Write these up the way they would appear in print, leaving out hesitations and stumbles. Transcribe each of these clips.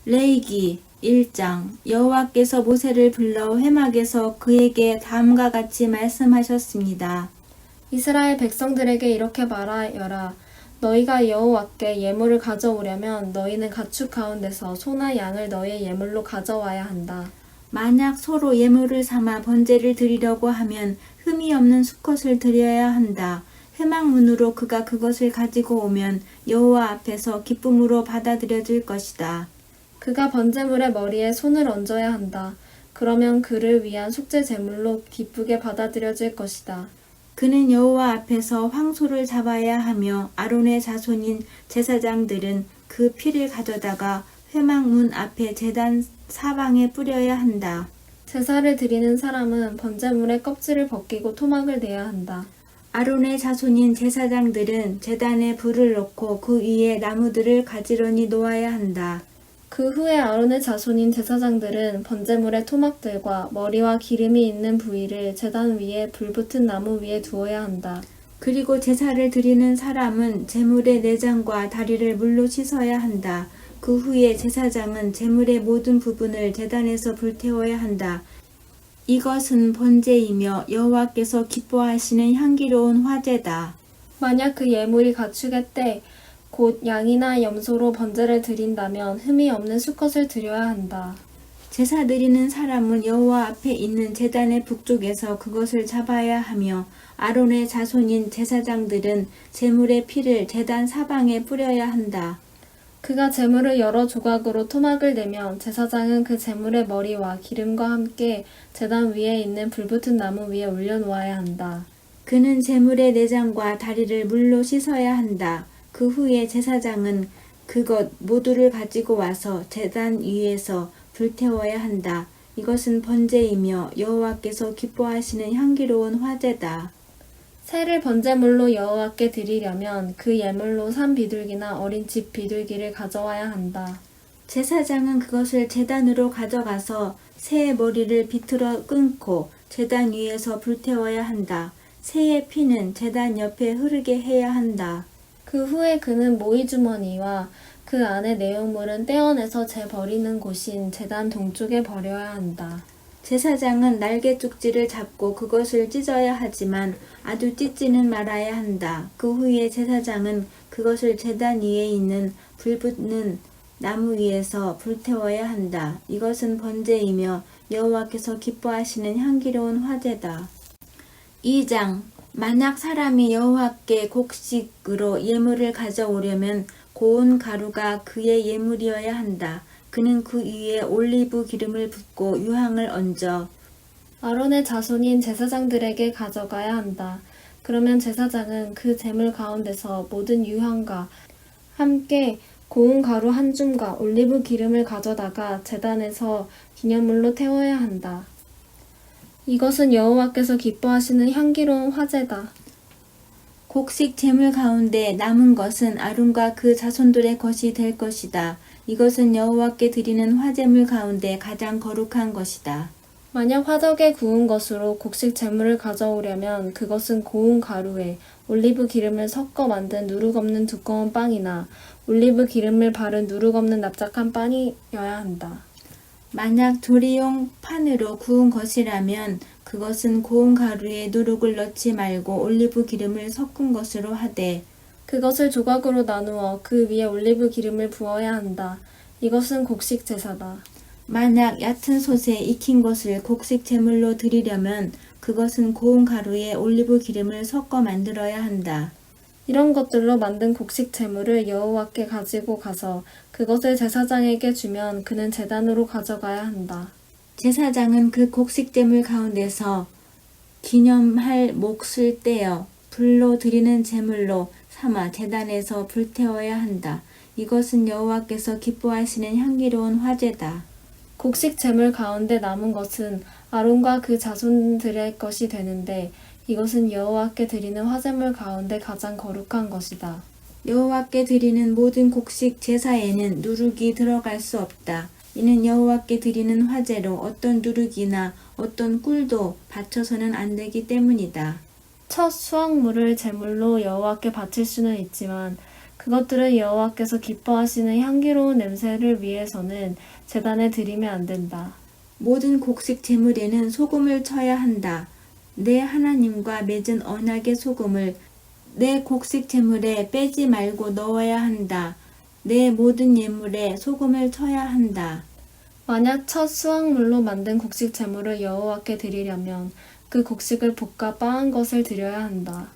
레위기 1장. 여호와께서 모세를 불러 회막에서 그에게 다음과 같이 말씀하셨습니다. 이스라엘 백성들에게 이렇게 말하여라. 너희가 여호와께 예물을 가져오려면 너희는 가축 가운데서 소나 양을 너희의 예물로 가져와야 한다. 만약 서로 예물을 삼아 번제를 드리려고 하면 흠이 없는 수컷을 드려야 한다. 회막문으로 그가 그것을 가지고 오면 여호와 앞에서 기쁨으로 받아들여질 것이다. 그가 번제물의 머리에 손을 얹어야 한다. 그러면 그를 위한 속죄 제물로 기쁘게 받아들여질 것이다. 그는 여호와 앞에서 황소를 잡아야 하며 아론의 자손인 제사장들은 그 피를 가져다가 회막문 앞에 제단 사방에 뿌려야 한다. 제사를 드리는 사람은 번제물의 껍질을 벗기고 토막을 내야 한다. 아론의 자손인 제사장들은 제단에 불을 넣고 그 위에 나무들을 가지런히 놓아야 한다. 그 후에 아론의 자손인 제사장들은 번제물의 토막들과 머리와 기름이 있는 부위를 제단 위에 불붙은 나무 위에 두어야 한다. 그리고 제사를 드리는 사람은 제물의 내장과 다리를 물로 씻어야 한다. 그 후에 제사장은 제물의 모든 부분을 제단에서 불태워야 한다. 이것은 번제이며 여호와께서 기뻐하시는 향기로운 화제다. 만약 그 예물이 가축의 때 곧 양이나 염소로 번제를 드린다면 흠이 없는 수컷을 드려야 한다. 제사 드리는 사람은 여호와 앞에 있는 제단의 북쪽에서 그것을 잡아야 하며 아론의 자손인 제사장들은 제물의 피를 제단 사방에 뿌려야 한다. 그가 제물을 여러 조각으로 토막을 내면 제사장은 그 제물의 머리와 기름과 함께 제단 위에 있는 불붙은 나무 위에 올려놓아야 한다. 그는 제물의 내장과 다리를 물로 씻어야 한다. 그 후에 제사장은 그것 모두를 가지고 와서 제단 위에서 불태워야 한다. 이것은 번제이며 여호와께서 기뻐하시는 향기로운 화제다. 새를 번제물로 여호와께 드리려면 그 예물로 산 비둘기나 어린 집 비둘기를 가져와야 한다. 제사장은 그것을 제단으로 가져가서 새의 머리를 비틀어 끊고 제단 위에서 불태워야 한다. 새의 피는 제단 옆에 흐르게 해야 한다. 그 후에 그는 모이주머니와 그 안의 내용물은 떼어내서 재 버리는 곳인 제단 동쪽에 버려야 한다. 제사장은 날개 쪽지를 잡고 그것을 찢어야 하지만 아주 찢지는 말아야 한다. 그 후에 제사장은 그것을 제단 위에 있는 불붙는 나무 위에서 불태워야 한다. 이것은 번제이며 여호와께서 기뻐하시는 향기로운 화제다. 2장. 만약 사람이 여호와께 곡식으로 예물을 가져오려면 고운 가루가 그의 예물이어야 한다. 그는 그 위에 올리브 기름을 붓고 유향을 얹어 아론의 자손인 제사장들에게 가져가야 한다. 그러면 제사장은 그 제물 가운데서 모든 유향과 함께 고운 가루 한 줌과 올리브 기름을 가져다가 제단에서 기념물로 태워야 한다. 이것은 여호와께서 기뻐하시는 향기로운 화제다. 곡식 제물 가운데 남은 것은 아론과 그 자손들의 것이 될 것이다. 이것은 여호와께 드리는 화제물 가운데 가장 거룩한 것이다. 만약 화덕에 구운 것으로 곡식 제물을 가져오려면 그것은 고운 가루에 올리브 기름을 섞어 만든 누룩 없는 두꺼운 빵이나 올리브 기름을 바른 누룩 없는 납작한 빵이어야 한다. 만약 조리용 판으로 구운 것이라면 그것은 고운 가루에 누룩을 넣지 말고 올리브 기름을 섞은 것으로 하되 그것을 조각으로 나누어 그 위에 올리브 기름을 부어야 한다. 이것은 곡식 제사다. 만약 얕은 솥에 익힌 것을 곡식 제물로 드리려면 그것은 고운 가루에 올리브 기름을 섞어 만들어야 한다. 이런 것들로 만든 곡식 제물을 여호와께 가지고 가서 그것을 제사장에게 주면 그는 제단으로 가져가야 한다. 제사장은 그 곡식 제물 가운데서 기념할 몫을 떼어 불로 드리는 제물로 삼아 제단에서 불태워야 한다. 이것은 여호와께서 기뻐하시는 향기로운 화제다. 곡식 제물 가운데 남은 것은 아론과 그 자손들의 것이 되는데 이것은 여호와께 드리는 화제물 가운데 가장 거룩한 것이다. 여호와께 드리는 모든 곡식 제사에는 누룩이 들어갈 수 없다. 이는 여호와께 드리는 화제로 어떤 누룩이나 어떤 꿀도 바쳐서는 안 되기 때문이다. 첫 수확물을 제물로 여호와께 바칠 수는 있지만 그것들은 여호와께서 기뻐하시는 향기로운 냄새를 위해서는 제단에 드리면 안 된다. 모든 곡식 제물에는 소금을 쳐야 한다. 내 하나님과 맺은 언약의 소금을 내 곡식 제물에 빼지 말고 넣어야 한다. 내 모든 예물에 소금을 쳐야 한다. 만약 첫 수확물로 만든 곡식 제물을 여호와께 드리려면 그 곡식을 볶아 빻은 것을 드려야 한다.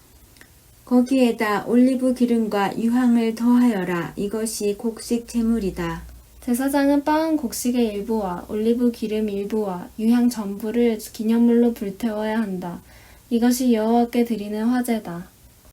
거기에다 올리브 기름과 유향을 더하여라. 이것이 곡식 제물이다. 제사장은 빻은 곡식의 일부와 올리브 기름 일부와 유향 전부를 기념물로 불태워야 한다. 이것이 여호와께 드리는 화제다.